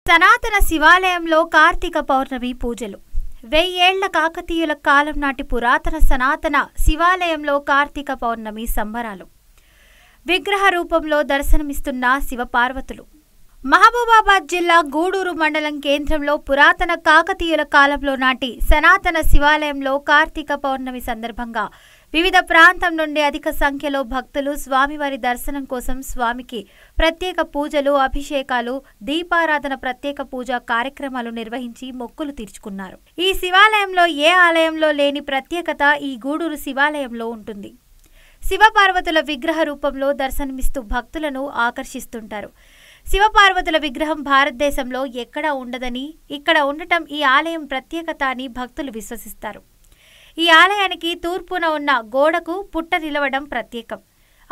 సనాతన శివాలయంలో కార్తీక పౌర్ణమి పూజలు. 1000 ఏళ్ల కాకతీయుల కాలం నాటి పురాతన సనాతన శివాలయంలో కార్తీక పౌర్ణమి సంబరాలు. విగ్రహ రూపంలో దర్శనమిస్తున్న శివపార్వతులు. మహబూబాబాద్ జిల్లా గూడూరు మండలం కేంద్రంలో పురాతన కాకతీయుల కాలంలో నాటి సనాతన శివాలయంలో కార్తీక పౌర్ణమి సందర్భంగా వివిధ ప్రాంతం నుండి అధిక సంఖ్యలో భక్తులు స్వామివారి దర్శనం కోసం స్వామికి ప్రత్యేక పూజలు, అభిషేకాలు, దీపారాధన, ప్రత్యేక పూజా కార్యక్రమాలు నిర్వహించి మొక్కులు తీర్చుకున్నారు. ఈ శివాలయంలో ఏ ఆలయంలో లేని ప్రత్యేకత ఈ గూడూరు శివాలయంలో ఉంటుంది. శివపార్వతుల విగ్రహ రూపంలో దర్శనమిస్తూ భక్తులను ఆకర్షిస్తుంటారు. శివపార్వతుల విగ్రహం భారతదేశంలో ఎక్కడా ఉండదని, ఇక్కడ ఉండటం ఈ ఆలయం ప్రత్యేకత అని భక్తులు విశ్వసిస్తారు. ఈ ఆలయానికి తూర్పున ఉన్న గోడకు పుట్ట నిలవడం ప్రత్యేకం.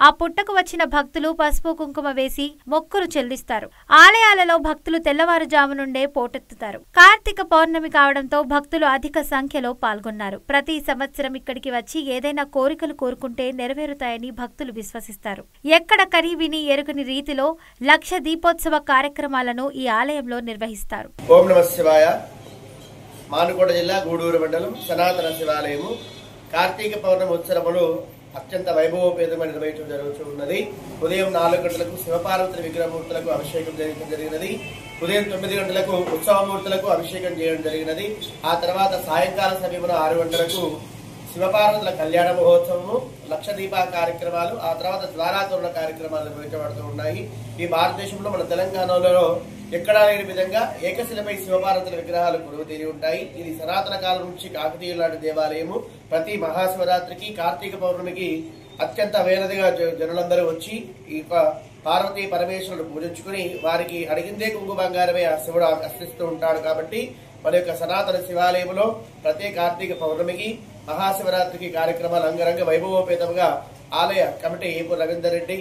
ఆ పుట్టకు వచ్చిన భక్తులు పసుపు కుంకుమ వేసి మొక్కులు చెల్లిస్తారు. ఆలయాలలో భక్తులు తెల్లవారుజాము నుండే పోటెత్తుతారు. కార్తీక పౌర్ణమి కావడంతో భక్తులు అధిక సంఖ్యలో పాల్గొన్నారు. ప్రతి సంవత్సరం ఇక్కడికి వచ్చి ఏదైనా కోరికలు కోరుకుంటే నెరవేరుతాయని భక్తులు విశ్వసిస్తారు. ఎక్కడ కని విని ఎరుగని రీతిలో లక్ష దీపోత్సవ కార్యక్రమాలను ఈ ఆలయంలో నిర్వహిస్తారు. ఓం నమః శివాయ. మానుకోట జిల్లా గూడూరు మండలం సనాతన శివాలయము కార్తీక పౌర్ణమి ఉత్సవములు అత్యంత వైభవోపేతంగా నిర్వహించడం జరుగుతున్నది. ఉదయం 4 గంటలకు శివపార్వతుల విగ్రహమూర్తులకు అభిషేకం చేయడం జరిగినది. ఉదయం 9 గంటలకు ఉత్సవమూర్తులకు అభిషేకం చేయడం జరిగినది. ఆ తర్వాత సాయంకాల సమయంలో 6 గంటలకు శివపార్వతుల కళ్యాణ మహోత్సవము, లక్ష దీప కార్యక్రమాలు, ఆ తర్వాత ద్వారాతోరణ కార్యక్రమాలు నిర్వహించబడుతూ ఉన్నాయి. ఈ భారతదేశంలో మన తెలంగాణలో ఎక్కడా లేని విధంగా ఏకశిలపై శివపార్వతుల విగ్రహాలు కొలువు తీరి ఉంటాయి. ఇది సనాతన కాలం నుంచి కాకతీయుల నాటి దేవాలయము. ప్రతి మహాశివరాత్రికి, కార్తీక పౌర్ణమికి అత్యంత వేలదిగా జనులందరూ వచ్చి ఈ పార్వతీ పరమేశ్వరుడు పూజించుకుని వారికి అడిగిందే కుంగు బంగారమే ఆ శివుడు ఆకర్షిస్తూ ఉంటాడు. కాబట్టి మన యొక్క సనాతన శివాలయంలో ప్రతి కార్తీక పౌర్ణమికి, మహాశివరాత్రికి కార్యక్రమాలు అంగరంగ వైభవోపేతంగా ఆలయ కమిటీ ఏపూర్ రవీందర్ రెడ్డి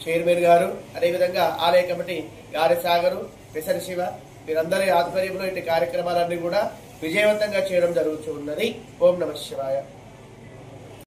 చైర్మన్ గారు, అదేవిధంగా ఆలయ కమిటీ గారి సాగరు, పెసరి శివ, వీరందరి ఆధ్వర్యంలో ఇటు కార్యక్రమాలన్నీ కూడా విజయవంతంగా చేయడం జరుగుతున్నది. ఓం నమః శివాయ.